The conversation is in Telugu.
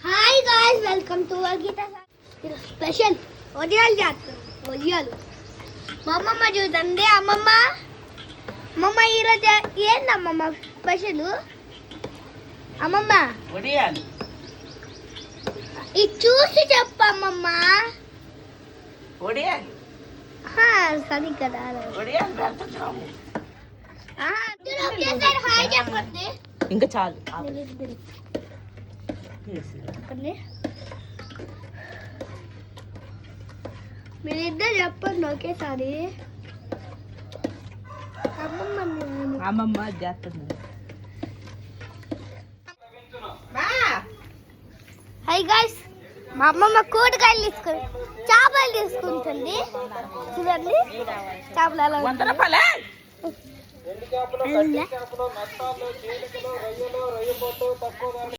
Hi guys, welcome to Geetha special ఒడియాలు చేస్తాం. ఒడియాలు మా అమ్మమ్మ చూడండి. అమ్మమ్మ ఈరోజు ఏందమ్మమ్మ స్పెషల్? అమ్మమ్మ ఒడియాలు ఇది చూసి చెప్పమ్మమ్మ. ఒడియాలు సరి కదా ఒడియాలు పెడుతున్నాము. హాయ్ చెప్పండి. ఇంకా చాలు. మీరిద్దరు చెప్పండి ఒకేసారి. అమ్మమ్మ చేస్తుంది. హై గాయ్స్, మా అమ్మమ్మ కూరగాయలు తీసుకుని చేపలు తీసుకుంటుంది. చూడండి చేపలు ఎలా 100 రూపాయలే. ఉంటాయి.